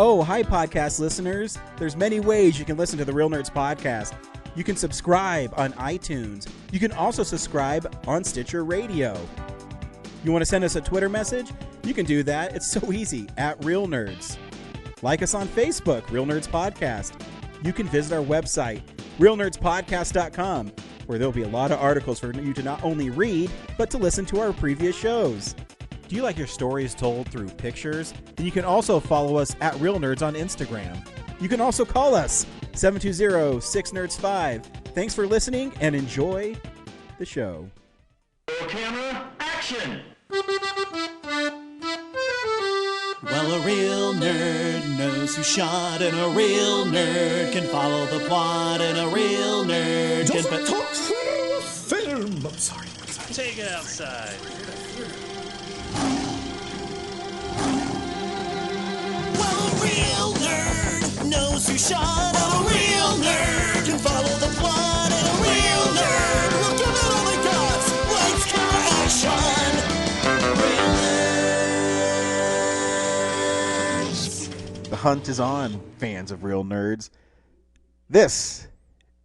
Oh, hi, podcast listeners. There's many ways you can listen to the Real Nerds podcast. You can subscribe on iTunes. You can also subscribe on Stitcher Radio. You want to send us a Twitter message? You can do that. It's so easy, at Real Nerds. Like us on Facebook, Real Nerds Podcast. You can visit our website, realnerdspodcast.com, where there'll be a lot of articles for you to not only read, but to listen to our previous shows. Do you like your stories told through pictures? Then you can also follow us at Real Nerds on Instagram. You can also call us, 720-6nerds5. Thanks for listening and enjoy the show. Camera, action! Well, a real nerd knows who shot, and a real nerd can follow the plot, and a real nerd Doesn't talk film. I'm sorry. Take it outside. Well, a real nerd knows who shot, and a real nerd can follow the plot, and a real nerd will give it all they got. Lights, camera, action. Real nerds. The hunt is on, fans of Real Nerds. This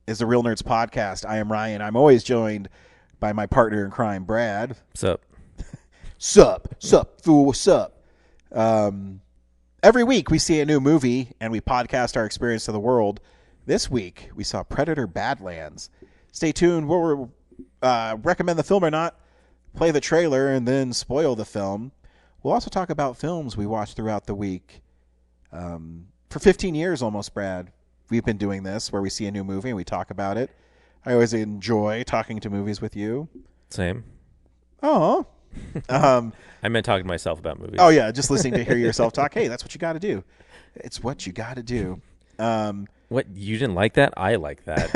is the Real Nerds Podcast. I am Ryan. I'm always joined by my partner in crime, Brad. Sup? Sup, fool, what's up? Every week we see a new movie and we podcast our experience to the world. This week we saw Predator Badlands. Stay tuned. We'll recommend the film or not, play the trailer, and then spoil the film. We'll also talk about films we watched throughout the week. For 15 years almost, Brad, we've been doing this where we see a new movie and we talk about it. I always enjoy talking to movies with you. Same. Oh. I meant talking to myself about movies. Oh, yeah, just listening to hear yourself talk. Hey, that's what you got to do. It's what you got to do. What? You didn't like that? I like that.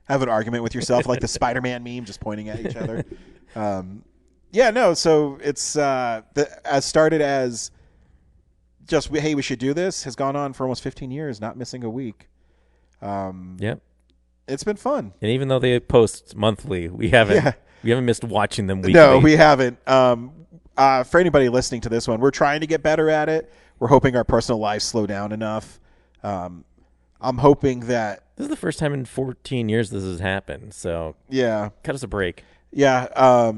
Have an argument with yourself like the Spider-Man meme, just pointing at each other. Yeah, no, so it's as started as just, hey, we should do this, has gone on for almost 15 years, not missing a week. Yep. It's been fun. And even though they post monthly, we haven't missed watching them weekly. No, we haven't. For anybody listening to this one, we're trying to get better at it. We're hoping our personal lives slow down enough. I'm hoping that This is the first time in 14 years this has happened, so yeah, cut us a break. Yeah,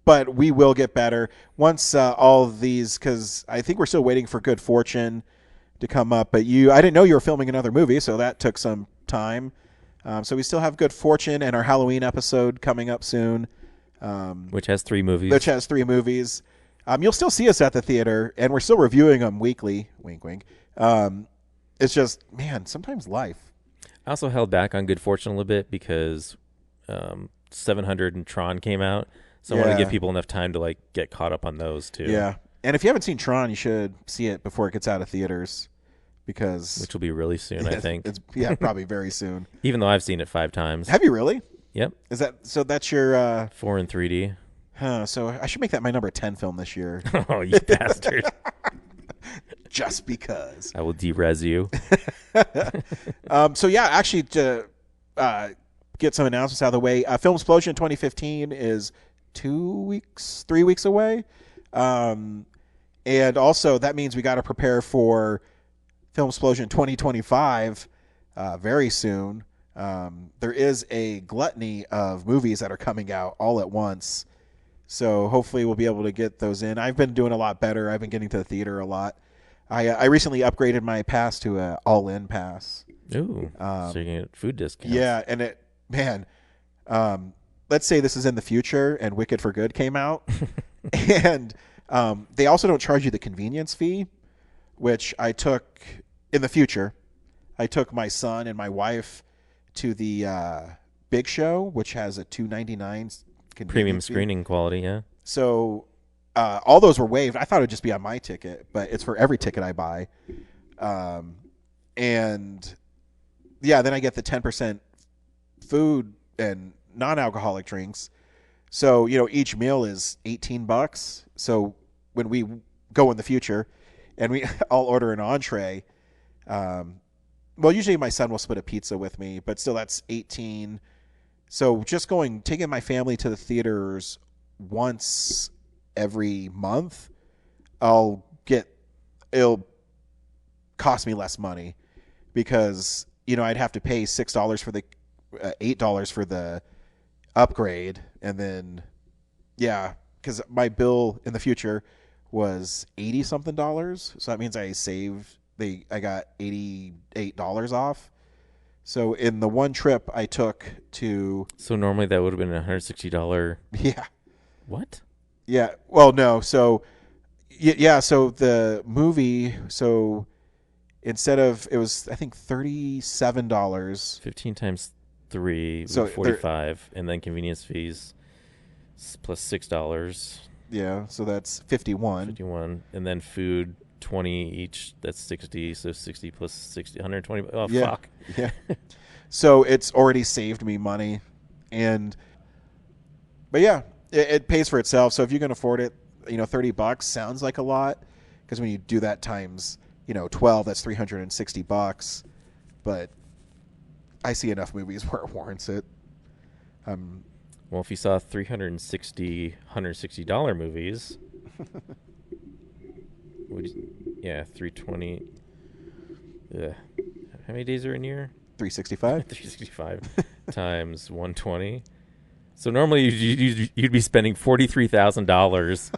but we will get better once all of these, because I think we're still waiting for Good Fortune to come up. But I didn't know you were filming another movie, so that took some time. So we still have Good Fortune and our Halloween episode coming up soon. Which has 3 movies. You'll still see us at the theater, and we're still reviewing them weekly. Wink, wink. It's just, man, sometimes life. I also held back on Good Fortune a little bit because 700 and Tron came out. So I want to give people enough time to get caught up on those too. Yeah. And if you haven't seen Tron, you should see it before it gets out of theaters. Which will be really soon, I think. Probably very soon. Even though I've seen it 5 times. Have you really? Yep. Is that so? That's your 4 in 3D. So I should make that my number 10 film this year. Oh, you bastard! Just because I will de-res you. So yeah, actually to get some announcements out of the way, Film Explosion 2015 is 3 weeks away, and also that means we got to prepare for Film Explosion 2025 very soon. There is a gluttony of movies that are coming out all at once, so hopefully we'll be able to get those in. I've been doing a lot better. I've been getting to the theater a lot. I recently upgraded my pass to an all-in pass. Ooh, so you can get food discounts. Yeah, and let's say this is in the future and Wicked for Good came out, and they also don't charge you the convenience fee, which I took in the future. I took my son and my wife to the Big Show, which has a $2.99 premium screening quality. Yeah. So all those were waived. I thought it would just be on my ticket, but it's for every ticket I buy. And yeah, then I get the 10% food and non-alcoholic drinks. So, each meal is $18. So when we go in the future and I'll order an entree, well, usually my son will split a pizza with me, but still that's $18. So just taking my family to the theaters once every month, I'll get it'll cost me less money because, I'd have to pay $6 for the $8 for the upgrade. And then, because my bill in the future was $80 something. So that means I got $88 off. So in the one trip I took to... So normally that would have been $160. Yeah. What? Yeah. Well, no. So, so the movie, instead of, it was, I think, $37. 15 times 3, So 45, and then convenience fees plus $6. Yeah, so that's 51. 51, and then food 20 each. That's 60. So 60 plus 60, 120. Oh Yeah. fuck. Yeah. So it's already saved me money, but yeah, it pays for itself. So if you can afford it, $30 sounds like a lot, because when you do that times 12, that's $360. But I see enough movies where it warrants it. Well, if you saw $160 movies, yeah, 320. How many days are in a year? 365. 365 times 120. So normally you'd be spending $43,000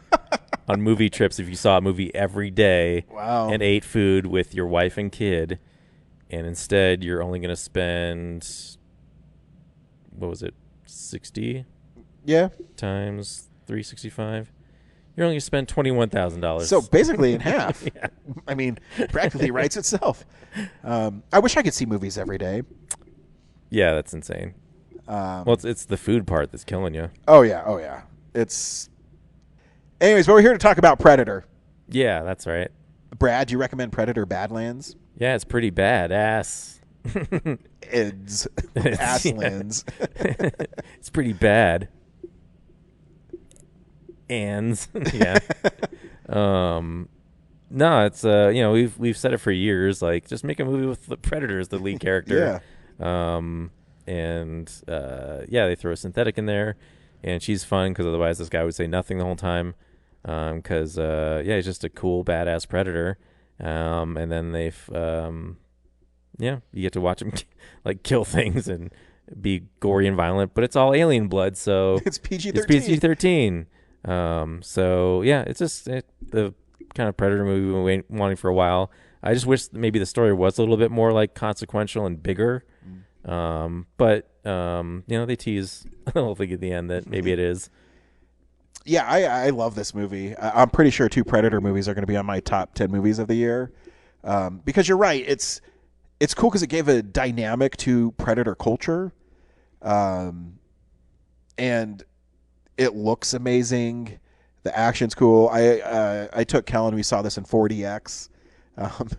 on movie trips if you saw a movie every day. Wow. And ate food with your wife and kid, and instead you're only going to spend, what was it, 60? Yeah. Times 365. You're only going to spend $21,000. So basically in half. Yeah. I mean, practically writes itself. I wish I could see movies every day. Yeah, that's insane. Well, it's the food part that's killing you. Oh yeah. Anyways, but we're here to talk about Predator. Yeah, that's right. Brad, do you recommend Predator Badlands? Yeah, it's pretty badass. Ids. Asslands. It's pretty bad. Ands. Yeah. No, it's we've said it for years, like, just make a movie with the Predator as the lead character. Yeah. They throw a synthetic in there, and she's fun because otherwise this guy would say nothing the whole time. Because he's just a cool badass Predator. And then you get to watch him like kill things and be gory and violent, but it's all alien blood, so It's PG-13. It's PG-13. It's just the kind of Predator movie we've been wanting for a while. I just wish maybe the story was a little bit more like consequential and bigger. But they tease a little thing at the end that maybe it is. Yeah, I love this movie. I'm pretty sure 2 Predator movies are going to be on my top 10 movies of the year. Because you're right, it's cool because it gave a dynamic to Predator culture. And it looks amazing. The action's cool. I took Kellen, we saw this in 4DX,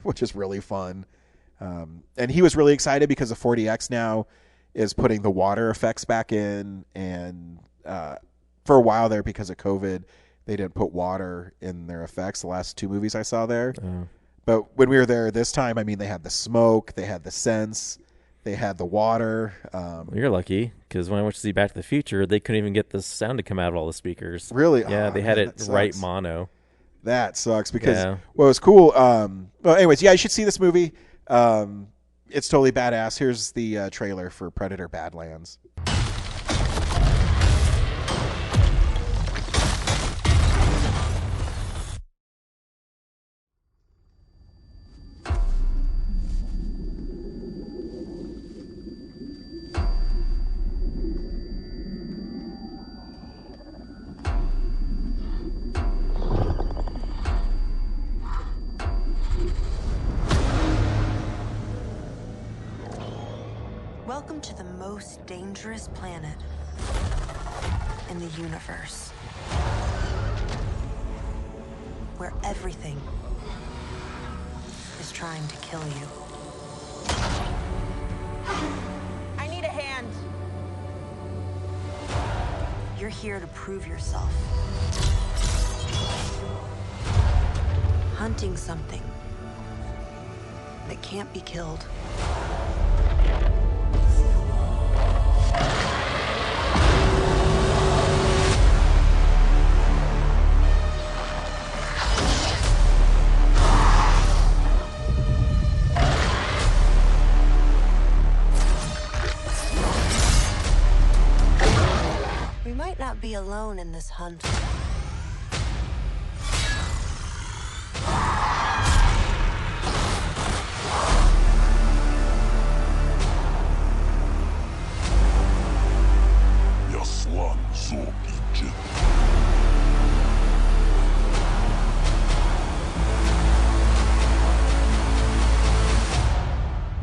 which is really fun. And he was really excited because the 4DX now is putting the water effects back in, and for a while there, because of COVID, they didn't put water in their effects, the last 2 movies I saw there. But when we were there this time, I mean, they had the smoke, they had the scents, they had the water. Well, you're lucky, because when I went to see Back to the Future, they couldn't even get the sound to come out of all the speakers. Really? Yeah, they had it sucks. right mono. That sucks because, Yeah. well, it was cool. Well, anyways, yeah, you should see this movie. It's totally badass. Here's the trailer for Predator Badlands. Welcome to the most dangerous planet in the universe, where everything is trying to kill you. I need a hand. You're here to prove yourself. Hunting something that can't be killed. be alone in this hunt. Yaslan zor gidecek.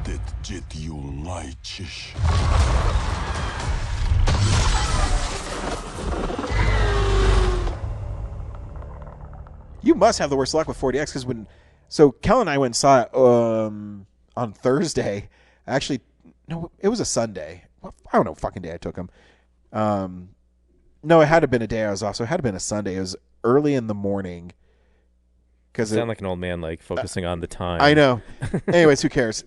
Det jet laiçiş. You must have the worst luck with 40X because so Kel and I went and saw it on Thursday. Actually, no, it was a Sunday. I don't know what fucking day I took him. No, it had to have been a day I was off, so it had to have been a Sunday. It was early in the morning. You sound like an old man, like focusing on the time. I know. Anyways, who cares?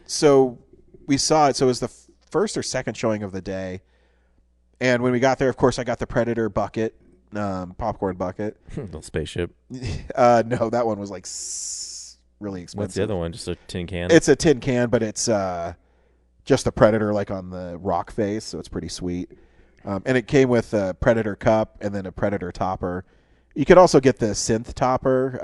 So we saw it. So it was the first or second showing of the day. And when we got there, of course, I got the Predator bucket, popcorn bucket. Little spaceship. No, that one was like really expensive. What's the other one? Just a tin can? It's a tin can, but it's just the Predator like on the rock face, so it's pretty sweet. And it came with a Predator cup and then a Predator topper. You could also get the synth topper,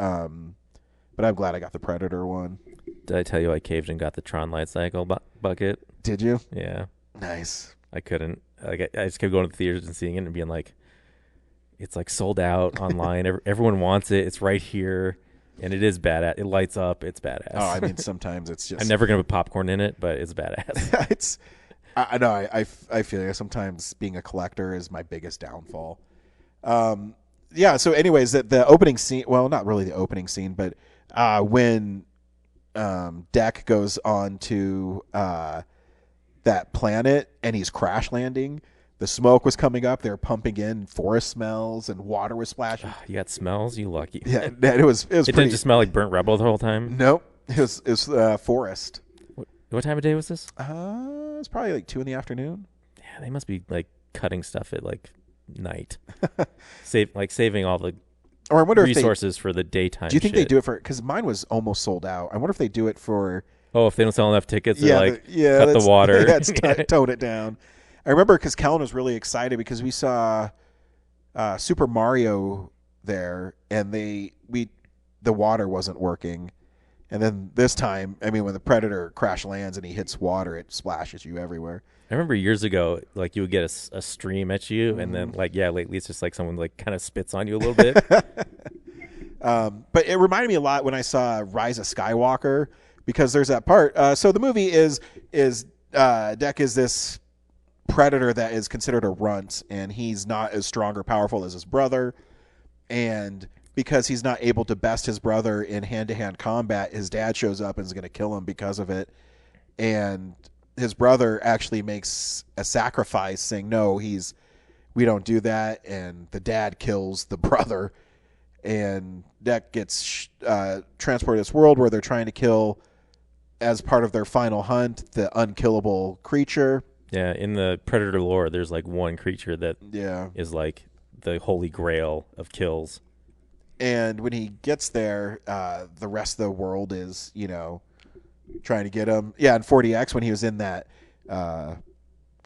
but I'm glad I got the Predator one. Did I tell you I caved and got the Tron Light Cycle bucket? Did you? Yeah. Nice. I couldn't. Like, I just kept going to the theaters and seeing it and being like, it's like sold out online. Everyone wants it. It's right here. And it is badass. It lights up. It's badass. Oh, I mean, sometimes it's just... I'm never going to put popcorn in it, but it's badass. I know. I feel like sometimes being a collector is my biggest downfall. Yeah. So, anyways, the opening scene. Well, not really the opening scene, but when Deck goes on to that planet and he's crash landing, the smoke was coming up. They were pumping in forest smells and water was splashing. You got smells. You lucky. Yeah, it was. It didn't just smell like burnt rubble the whole time. Nope. It was forest. What time of day was this? It's probably like 2 p.m. Yeah, they must be like cutting stuff at like night, saving all the or I wonder resources for the daytime. Do you think they do it for? Because mine was almost sold out. I wonder if they do it for. Oh, if they don't sell enough tickets, Yeah, cut the water. Let's tone it down. I remember because Kellen was really excited because we saw Super Mario there, and the water wasn't working. And then this time, I mean, when the Predator crash lands and he hits water, it splashes you everywhere. I remember years ago, like you would get a stream at you, and then lately it's just like someone like kind of spits on you a little bit. But it reminded me a lot when I saw Rise of Skywalker because there's that part. So the movie is Deck is this Predator that is considered a runt, and he's not as strong or powerful as his brother, and because he's not able to best his brother in hand-to-hand combat, his dad shows up and is going to kill him because of it. And his brother actually makes a sacrifice saying, no, we don't do that. And the dad kills the brother. And Deck gets transported to this world where they're trying to kill, as part of their final hunt, the unkillable creature. Yeah, in the Predator lore, there's like one creature that is like the holy grail of kills. And when he gets there, the rest of the world is, trying to get him. Yeah, in 40X, when he was in that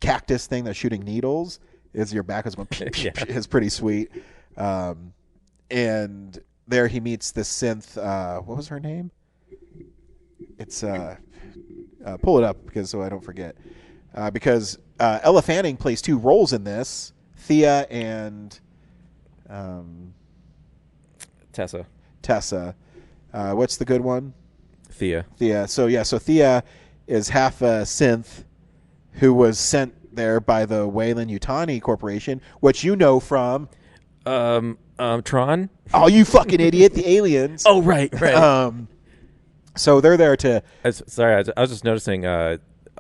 cactus thing that's shooting needles, as your back is going, is pretty sweet. And there he meets the synth. What was her name? It's pull it up so I don't forget. Because Ella Fanning plays 2 roles in this, Thea and Tessa. What's the good one? Thea. So Thea is half a synth who was sent there by the Weyland Yutani Corporation, which you know from Tron. Oh, you fucking idiot! The aliens. Oh, right. So they're there to. Sorry, I was just noticing.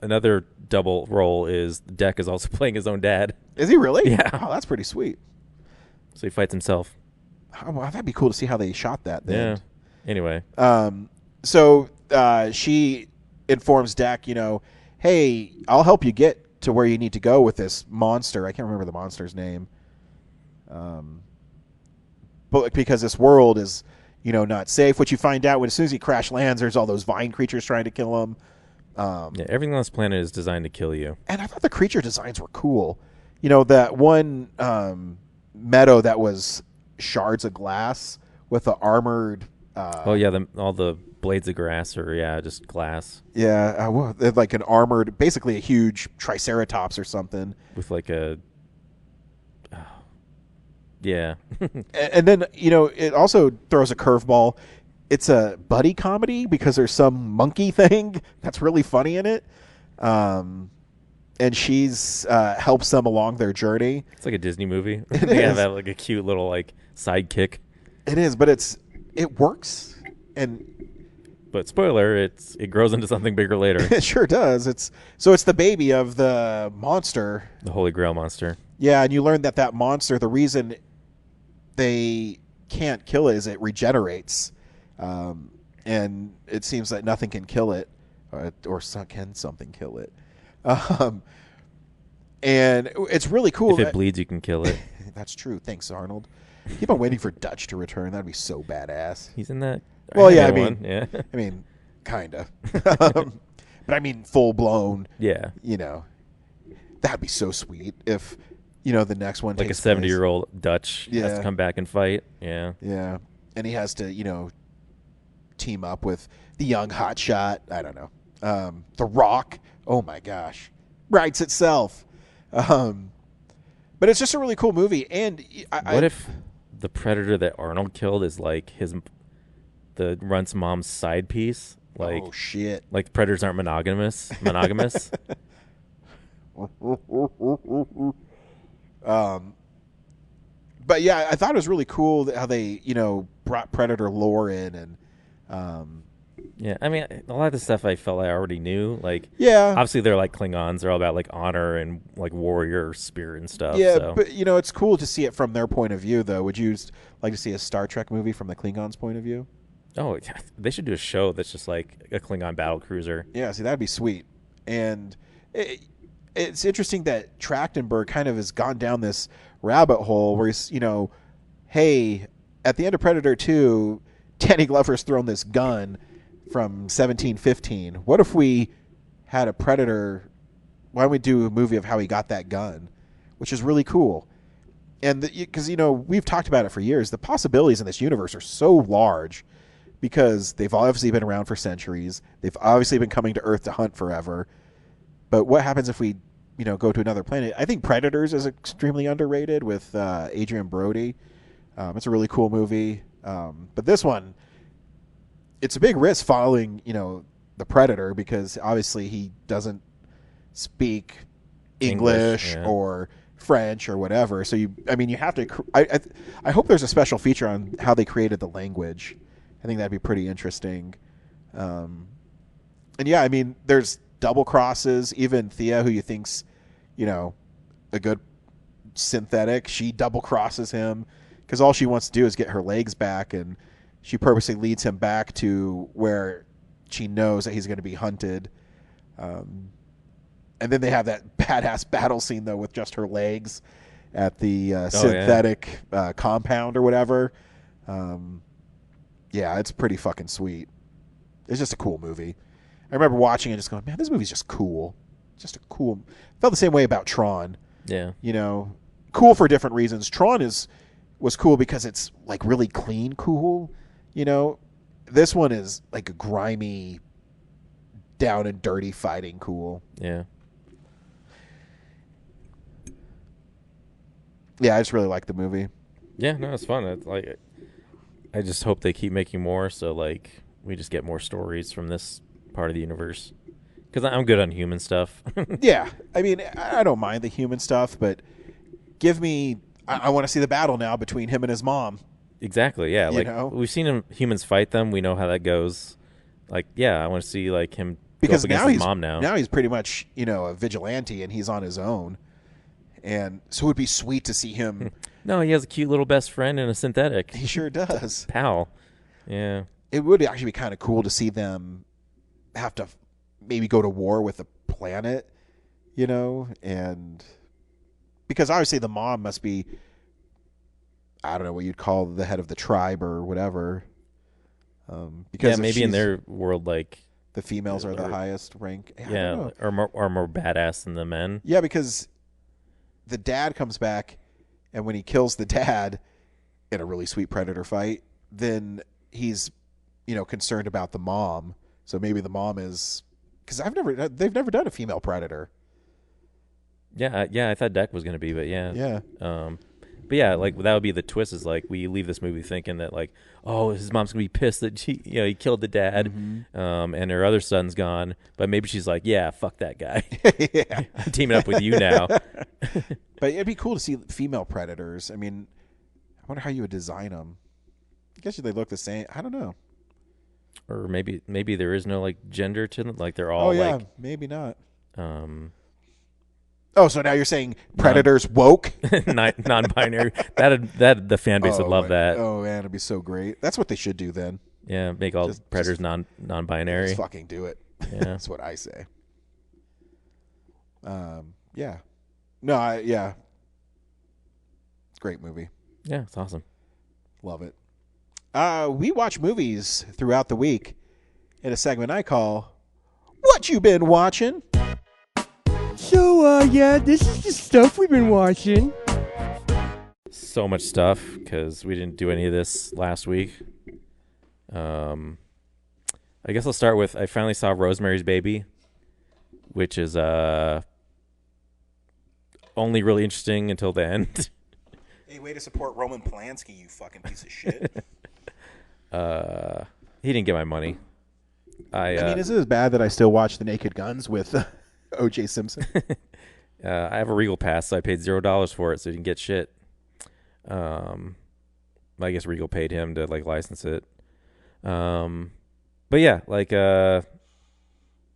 Another double role is Deck is also playing his own dad. Is he really? Yeah. Oh, that's pretty sweet. So he fights himself. Oh, well, that'd be cool to see how they shot that. Then. Yeah. Anyway. So she informs Deck, hey, I'll help you get to where you need to go with this monster. I can't remember the monster's name. But because this world is, not safe. What you find out as soon as he crash lands, there's all those vine creatures trying to kill him. Everything on this planet is designed to kill you. And I thought the creature designs were cool. that one meadow that was shards of glass with the armored. All the blades of grass are just glass They're like an armored, basically a huge triceratops or something. with like a. Yeah. And then, it also throws a curveball. It's a buddy comedy because there's some monkey thing that's really funny in it. And she's helps them along their journey. It's like a Disney movie. It They is. have like a cute little like sidekick. It is, but it works. And But spoiler, it grows into something bigger later. it sure does. It's the baby of the monster. The Holy Grail monster. Yeah, and you learn that monster, the reason they can't kill it is it regenerates. And it seems that nothing can kill it, can something kill it? And it's really cool. If it bleeds, you can kill it. That's true. Thanks, Arnold. Keep on waiting for Dutch to return. That'd be so badass. He's in that. Well, yeah, yeah. I mean, kinda. But I mean, full blown. Yeah. That'd be so sweet if the next one Like a takes 70-year-old Dutch has Yeah. to come back and fight. Yeah. Yeah, and he has to team up with the young hotshot. I don't know. The Rock. Oh my gosh, writes itself. But it's just a really cool movie. And What if the predator that Arnold killed is like the Runt's mom's side piece? Like, oh shit! like predators aren't monogamous. But yeah, I thought it was really cool how they brought Predator lore in, and Yeah, I mean, a lot of the stuff I felt I already knew. Like, yeah, obviously they're like Klingons. They're all about like honor and like warrior spirit and stuff. yeah. So. But it's cool to see it from their point of view, though. Would you like to see a Star Trek movie from the Klingons' point of view? Oh, yeah, they should do a show that's just like a Klingon battle cruiser. Yeah, see, that'd be sweet. And it's interesting that Trachtenberg kind of has gone down this rabbit hole where he's, hey, at the end of Predator 2, Danny Glover's thrown this gun from 1715. What if we had a Predator? Why don't we do a movie of how he got that gun, which is really cool. And because, we've talked about it for years, the possibilities in this universe are so large because they've obviously been around for centuries. They've obviously been coming to Earth to hunt forever. But what happens if we, go to another planet? I think Predators is extremely underrated with Adrian Brody. It's a really cool movie. But this one, it's a big risk following, the Predator because obviously he doesn't speak English yeah. or French or whatever. So you have to. I hope there's a special feature on how they created the language. I think that'd be pretty interesting. And yeah, there's double crosses. Even Thea, who you think's, a good synthetic, she double crosses him because all she wants to do is get her legs back, and she purposely leads him back to where she knows that he's going to be hunted. And then they have that badass battle scene though with just her legs at the synthetic compound or whatever. Yeah, it's pretty fucking sweet. It's just a cool movie. I remember watching it and just going, man, this movie's just cool. Just a cool. Felt the same way about Tron. Yeah. Cool for different reasons. Tron was cool because it's like really clean cool. This one is like a grimy, down and dirty fighting cool. Yeah. Yeah, I just really like the movie. Yeah, no, it's fun. It's like, I just hope they keep making more, so like we just get more stories from this part of the universe. Because I'm good on human stuff. Yeah, I don't mind the human stuff, but give me. I want to see the battle now between him and his mom. Exactly. Yeah, we've seen humans fight them. We know how that goes. Like, yeah, I want to see like him because go up against his mom now. Now he's pretty much a vigilante and he's on his own, and so it would be sweet to see him. No, he has a cute little best friend and a synthetic. He sure does. Pal. Yeah. It would actually be kind of cool to see them have to maybe go to war with the planet, and because obviously the mom must be, I don't know what you'd call the head of the tribe or whatever. Because maybe in their world, like the females are the highest rank. Yeah, are more badass than the men. Yeah, because the dad comes back, and when he kills the dad in a really sweet Predator fight, then he's, concerned about the mom. So maybe the mom is, because they've never done a female Predator. Yeah, I thought Deck was gonna be, but yeah. Yeah. But yeah, like that would be the twist. Is like we leave this movie thinking that like, oh, his mom's gonna be pissed that he killed the dad, and her other son's gone. But maybe she's like, yeah, fuck that guy. Yeah. I'm teaming up with you now. But it'd be cool to see female Predators. I mean, I wonder how you would design them. I guess they look the same. I don't know. Or maybe there is no like gender to them. Like they're all like maybe not. Oh, so now you're saying Predators woke? non-binary. That the fan base would love that. Oh man, it'd be so great. That's what they should do then. Yeah, make all Predators non-binary. Just fucking do it. Yeah, that's what I say. Yeah. No, yeah. Great movie. Yeah, it's awesome. Love it. We watch movies throughout the week in a segment I call "What You Been Watching." So, this is the stuff we've been watching. So much stuff because we didn't do any of this last week. I guess I'll start with I finally saw Rosemary's Baby, which is only really interesting until the end. Hey, way to support Roman Polanski, you fucking piece of shit. He didn't get my money. I mean, is it as bad that I still watch The Naked Guns with O.J. Simpson? I have a Regal pass, so I paid $0 for it, so you can get shit. I guess Regal paid him to like license it. But yeah, like the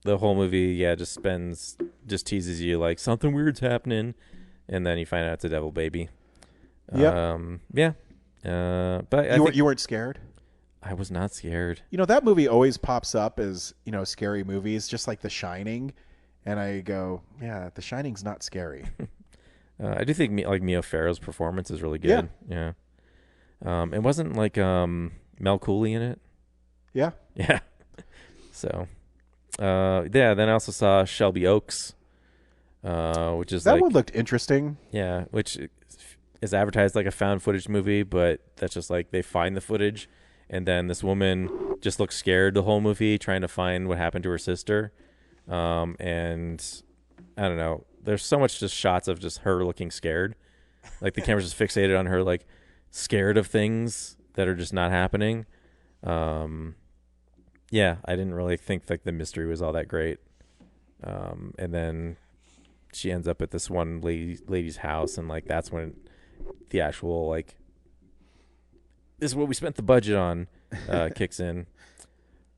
whole movie, just teases you like something weird's happening, and then you find out it's a devil baby. Yeah. But you weren't scared? I was not scared. That movie always pops up as, scary movies, just like The Shining. And I go, yeah, The Shining's not scary. I do think Mia Farrow's performance is really good. Yeah. It wasn't like Mel Cooley in it. Yeah. Yeah. So, then I also saw Shelby Oaks, which is that one looked interesting. Yeah, which is advertised like a found footage movie, but that's just like they find the footage, and then this woman just looks scared the whole movie trying to find what happened to her sister. And I don't know. There's so much just shots of just her looking scared. Like the camera's just fixated on her, like scared of things that are just not happening. Yeah, I didn't really think like the mystery was all that great. And then she ends up at this one lady's house, and like that's when the actual like this is what we spent the budget on kicks in.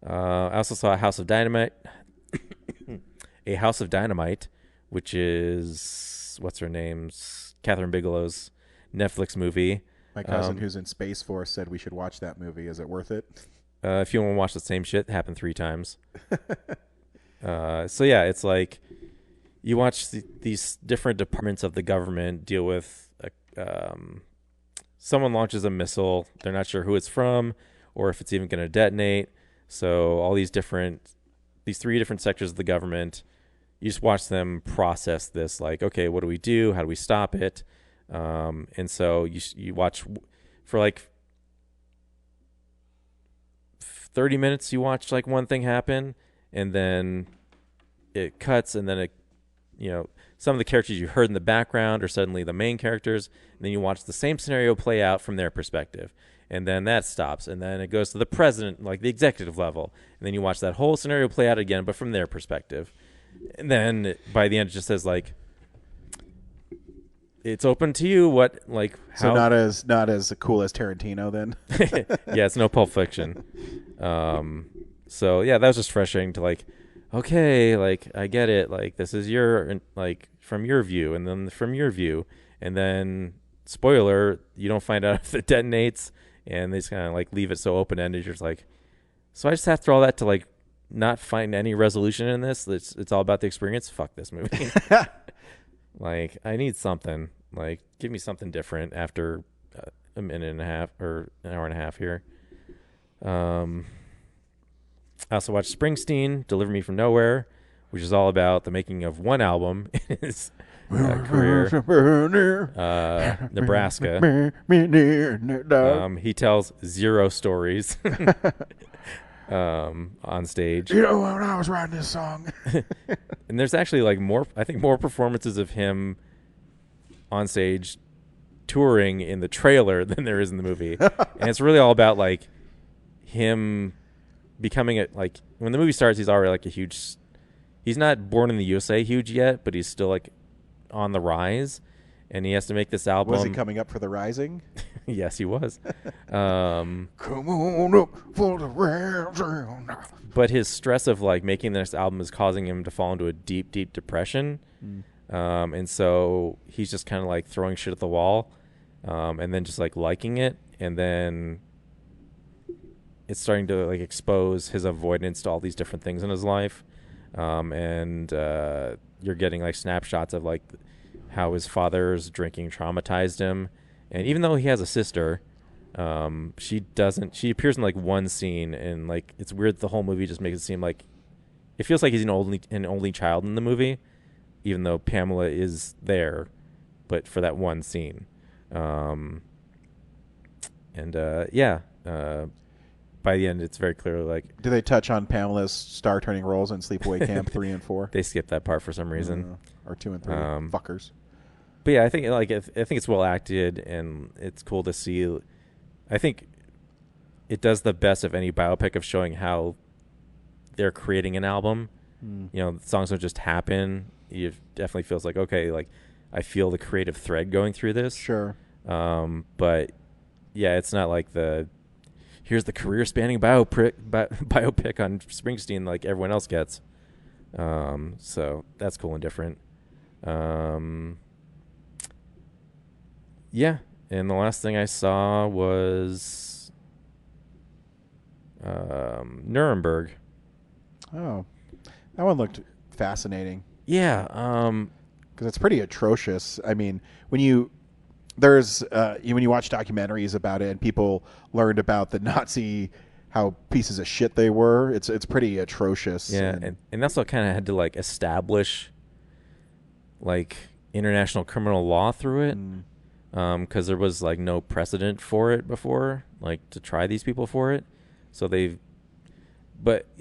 I also saw a House of Dynamite. A House of Dynamite, which is what's her name's Catherine Bigelow's Netflix movie. My cousin who's in Space Force said we should watch that movie. Is it worth it? If you want to watch the same shit happen 3 times. So yeah, it's like you watch these different departments of the government deal with someone launches a missile. They're not sure who it's from or if it's even going to detonate. So all these 3 different sectors of the government, you just watch them process this. Like, okay, what do we do? How do we stop it? And so you watch for like 30 minutes. You watch like one thing happen, and then it cuts, and then it, some of the characters you heard in the background are suddenly the main characters. And then you watch the same scenario play out from their perspective. And then that stops, and then it goes to the president, like the executive level. And then you watch that whole scenario play out again, but from their perspective. And then by the end, it just says like, it's open to you. What like how? So not as cool as Tarantino then. Yeah, it's no Pulp Fiction. So yeah, that was just frustrating to like, okay, like I get it. Like this is your like from your view, and then from your view, and then spoiler, you don't find out if it detonates. And they just kind of like leave it so open ended. You're just like, so I just have to all that to like not find any resolution in this. It's all about the experience. Fuck this movie. Like I need something. Like give me something different after a minute and a half or an hour and a half here. I also watched Springsteen, Deliver Me From Nowhere, which is all about the making of one album. career. Nebraska. He tells 0 stories on stage. You know, when I was writing this song. And there's actually like more performances of him on stage touring in the trailer than there is in the movie. And it's really all about like him becoming like when the movie starts, he's already like he's not born in the USA huge yet, but he's still like on the rise, and he has to make this album. Was he coming up for the Rising? Yes, he was. Come on up for the rising. But his stress of like making this album is causing him to fall into a deep, deep depression. And so he's just kind of like throwing shit at the wall, and then just like liking it. And then it's starting to like expose his avoidance to all these different things in his life. And you're getting like snapshots of like how his father's drinking traumatized him. And even though he has a sister, she appears in like one scene, and like it's weird. The whole movie just makes it seem like it feels like he's an only child in the movie, even though Pamela is there, but for that one scene. By the end, it's very clearly like. Do they touch on Pamela's star-turning roles in Sleepaway Camp 3 and 4? They skipped that part for some reason. Or 2 and 3. Fuckers. But yeah, I think it's well acted, and it's cool to see. I think it does the best of any biopic of showing how they're creating an album. You know, songs don't just happen. It definitely feels like, okay, like I feel the creative thread going through this. Sure. But yeah, it's not like here's the career-spanning biopic on Springsteen like everyone else gets. So that's cool and different. Yeah, and the last thing I saw was Nuremberg. Oh, that one looked fascinating. Yeah, because it's pretty atrocious. I mean, when you watch documentaries about it and people learned about the Nazi, how pieces of shit they were, it's pretty atrocious. Yeah, and that's what kind of had to like establish like international criminal law through it. Because there was like no precedent for it before, like to try these people for it. So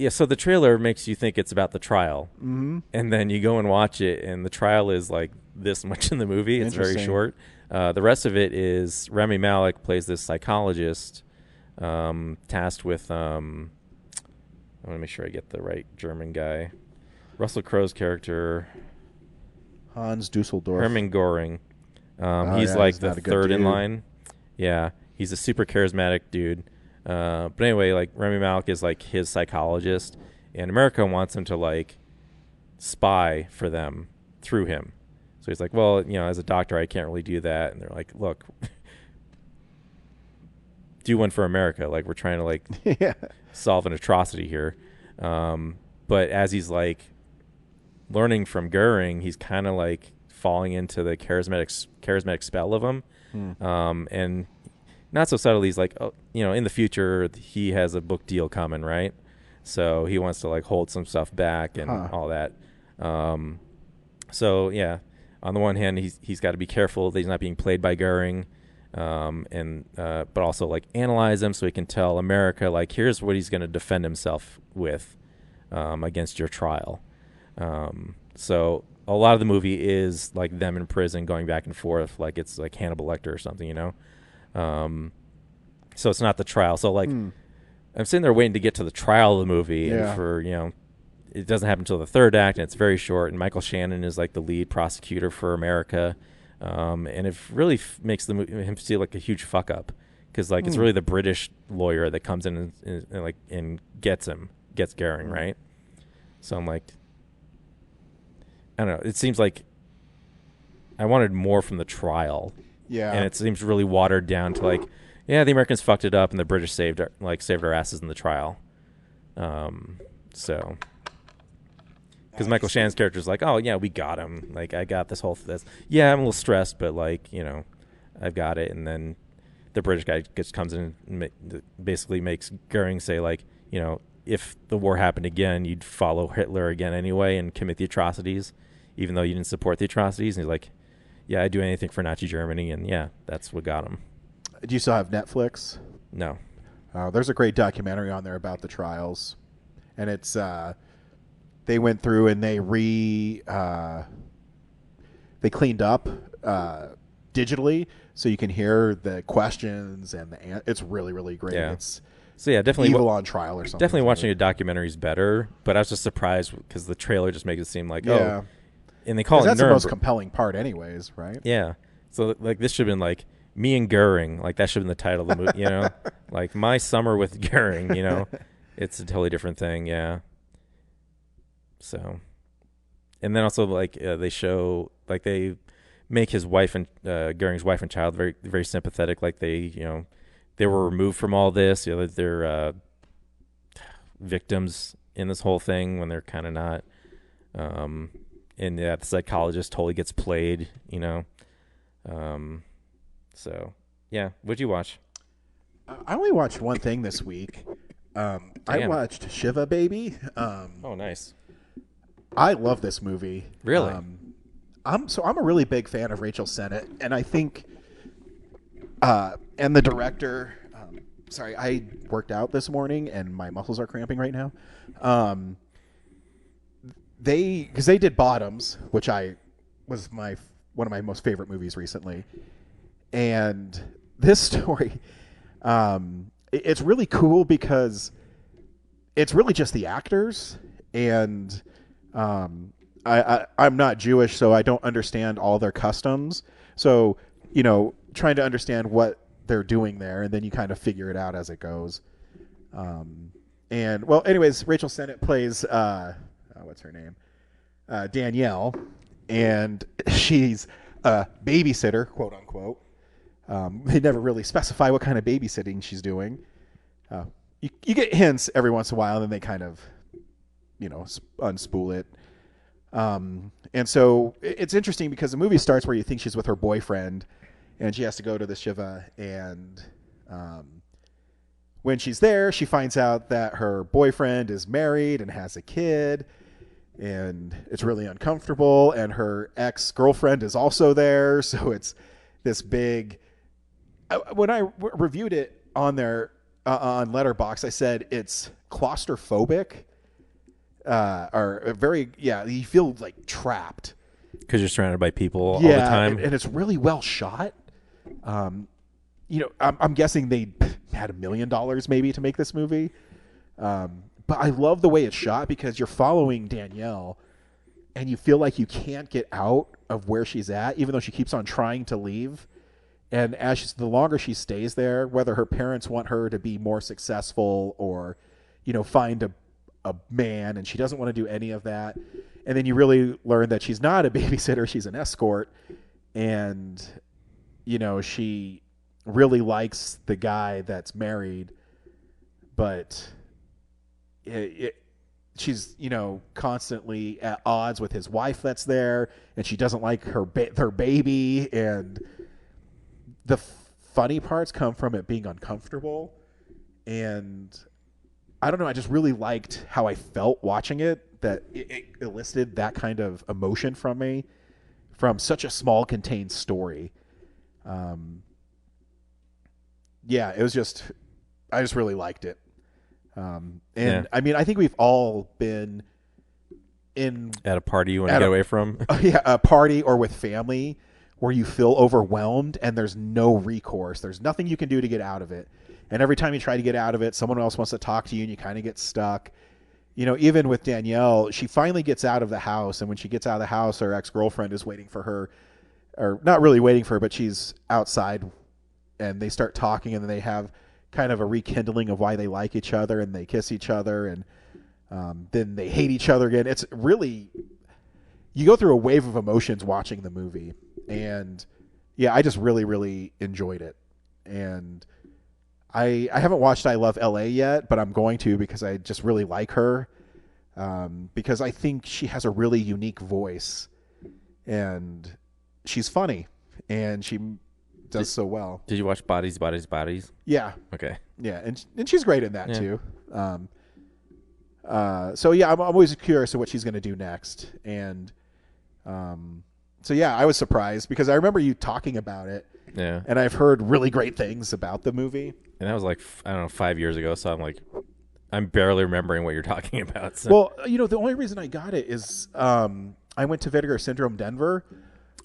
so the trailer makes you think it's about the trial, and then you go and watch it, and the trial is like this much in the movie. It's very short. The rest of it is Rami Malek plays this psychologist, tasked with. I want to make sure I get the right German guy. Russell Crowe's character, Hans Dusseldorf. Hermann Göring. He's like the third in line. Yeah, he's a super charismatic dude. But anyway, like Rami Malek is like his psychologist, and America wants him to like spy for them through him. So he's like, well, you know, as a doctor, I can't really do that. And they're like, look, do one for America. Like we're trying to like solve an atrocity here. But as he's like learning from Goering, he's kind of like falling into the charismatic spell of him. And not so subtly, he's like, oh, you know, in the future he has a book deal coming, right? So he wants to like hold some stuff back and all that. So yeah, on the one hand, he's got to be careful that he's not being played by Goering, but also like analyze him so he can tell America like, here's what he's going to defend himself with against your trial. So a lot of the movie is like them in prison going back and forth, like it's like Hannibal Lecter or something, you know? So it's not the trial. So like I'm sitting there waiting to get to the trial of the movie, and for, you know, it doesn't happen until the third act, and it's very short, and Michael Shannon is like the lead prosecutor for America. And it really makes him feel like a huge fuck up, because like it's really the British lawyer that comes in and gets Goering, right? So I'm like, I don't know. It seems like I wanted more from the trial. Yeah. And it seems really watered down to like, yeah, the Americans fucked it up and the British saved our asses in the trial. So, because Michael Shannon's character is like, oh yeah, we got him. Like I got this. Yeah, I'm a little stressed, but like, you know, I've got it. And then the British guy just comes in and basically makes Goering say like, you know, if the war happened again, you'd follow Hitler again anyway and commit the atrocities, even though you didn't support the atrocities. And he's like, yeah, I'd do anything for Nazi Germany. And yeah, that's what got him. Do you still have Netflix? No. There's a great documentary on there about the trials. And it's they went through and they cleaned up digitally so you can hear the questions and it's really, really great. Yeah. It's so yeah, definitely Evil on Trial or something. Definitely watching a documentary is better, but I was just surprised because the trailer just makes it seem like oh, and they call it that's Nuremberg. the most compelling part, anyways, right? Yeah. So like this should have been like me and Goering, like that should have been the title of the movie. You know, like My Summer with Goering. You know, it's a totally different thing. Yeah. So, and then also like they show like they make his wife and Goering's wife and child very, very sympathetic. Like they were removed from all this. You know, they're victims in this whole thing when they're kind of not. And yeah, the psychologist totally gets played. You know. So yeah, what'd you watch? I only watched one thing this week. I watched Shiva Baby. Oh, nice. I love this movie. Really? I'm a really big fan of Rachel Sennett, and I think, and the director. Sorry, I worked out this morning, and my muscles are cramping right now. Because they did Bottoms, which was one of my most favorite movies recently, and this story, it's really cool because it's really just the actors and. I'm not Jewish, so I don't understand all their customs. So, trying to understand what they're doing there, and then you kind of figure it out as it goes. Anyways, Rachel Sennett plays, what's her name? Danielle, and she's a babysitter, quote unquote. They never really specify what kind of babysitting she's doing. You get hints every once in a while, and then they kind of unspool it. And so it's interesting because the movie starts where you think she's with her boyfriend and she has to go to the Shiva. And when she's there, she finds out that her boyfriend is married and has a kid, and it's really uncomfortable. And her ex-girlfriend is also there. So it's this big, when I reviewed it on there, on Letterboxd, I said it's claustrophobic. You feel like trapped because you're surrounded by people all the time, and it's really well shot. I'm guessing they had $1 million maybe to make this movie, but I love the way it's shot because you're following Danielle, and you feel like you can't get out of where she's at, even though she keeps on trying to leave. And the longer she stays there, whether her parents want her to be more successful or, find a man, and she doesn't want to do any of that. And then you really learn that she's not a babysitter, she's an escort. And, she really likes the guy that's married, but she's, constantly at odds with his wife that's there, and she doesn't like her baby. And the funny parts come from it being uncomfortable. And I don't know. I just really liked how I felt watching it, that it elicited that kind of emotion from me from such a small contained story. It was just, I just really liked it. I mean, I think we've all been at a party you want to get away from. A party or with family where you feel overwhelmed and there's no recourse. There's nothing you can do to get out of it. And every time you try to get out of it, someone else wants to talk to you and you kind of get stuck. Even with Danielle, she finally gets out of the house. And when she gets out of the house, her ex-girlfriend is waiting for her, or not really waiting for her, but she's outside, and they start talking, and then they have kind of a rekindling of why they like each other, and they kiss each other, and then they hate each other again. It's really, you go through a wave of emotions watching the movie. And I just really, really enjoyed it. And I haven't watched I Love L.A. yet, but I'm going to because I just really like her. Because I think she has a really unique voice, and she's funny, and she does so well. Did you watch Bodies, Bodies, Bodies? Yeah. Okay. Yeah, and she's great in that too. I'm always curious of what she's going to do next. And So yeah, I was surprised because I remember you talking about it. Yeah. And I've heard really great things about the movie. And that was like, I don't know, 5 years ago. So I'm barely remembering what you're talking about. So. Well, the only reason I got it is I went to Vinegar Syndrome Denver.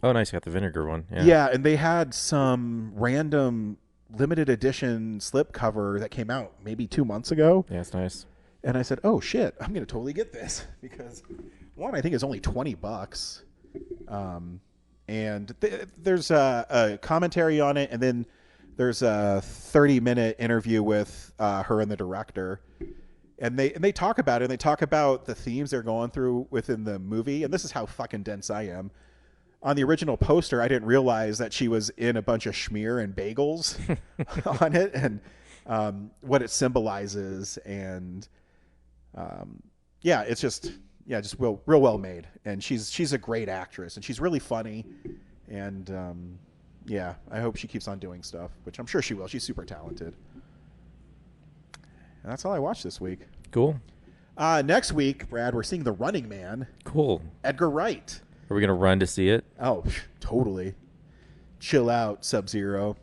Oh, nice. You got the vinegar one. Yeah, and they had some random limited edition slipcover that came out maybe 2 months ago. Yeah, it's nice. And I said, oh, shit, I'm going to totally get this. Because, one, I think it's only $20. And there's a commentary on it, and then there's a 30-minute interview with her and the director. And they talk about it, and they talk about the themes they're going through within the movie. And this is how fucking dense I am. On the original poster, I didn't realize that she was in a bunch of schmear and bagels on it, and what it symbolizes. And it's just real well made. And she's a great actress, and she's really funny. And I hope she keeps on doing stuff, which I'm sure she will. She's super talented. And that's all I watched this week. Cool. Next week, Brad, we're seeing The Running Man. Cool. Edgar Wright. Are we going to run to see it? Oh, totally. Chill out, Sub-Zero.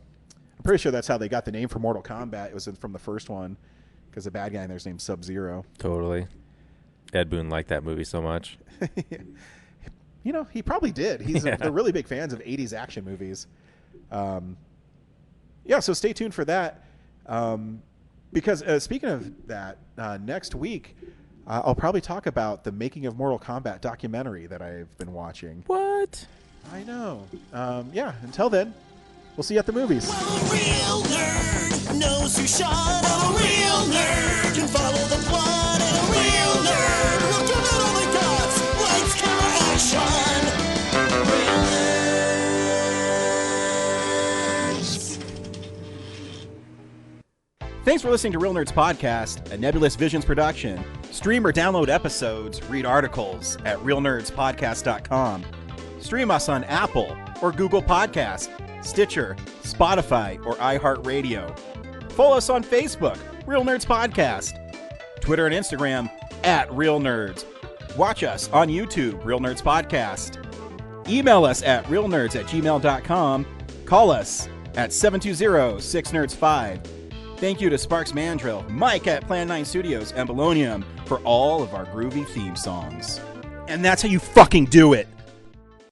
I'm pretty sure that's how they got the name for Mortal Kombat. It was from the first one, because the bad guy in there's named Sub-Zero. Totally. Ed Boon liked that movie so much. He probably did. They're really big fans of 80s action movies. So stay tuned for that. Because speaking of that, next week, I'll probably talk about the Making of Mortal Kombat documentary that I've been watching. What? I know. Until then, we'll see you at the movies. Well, a real nerd knows who shot. A real nerd can follow the plot. And a real nerd will give it all they got. Lights, camera, action. Real nerds. Thanks for listening to Real Nerds Podcast, a Nebulous Visions production. Stream or download episodes, read articles at realnerdspodcast.com. Stream us on Apple or Google Podcast, Stitcher, Spotify, or iHeartRadio. Follow us on Facebook, Real Nerds Podcast. Twitter and Instagram at Real Nerds. Watch us on YouTube, Real Nerds Podcast. Email us at realnerds@gmail.com. Call us at 720-6nerds5. Thank you to Sparks Mandrill, Mike at Plan 9 Studios, and Bolognium for all of our groovy theme songs. And that's how you fucking do it!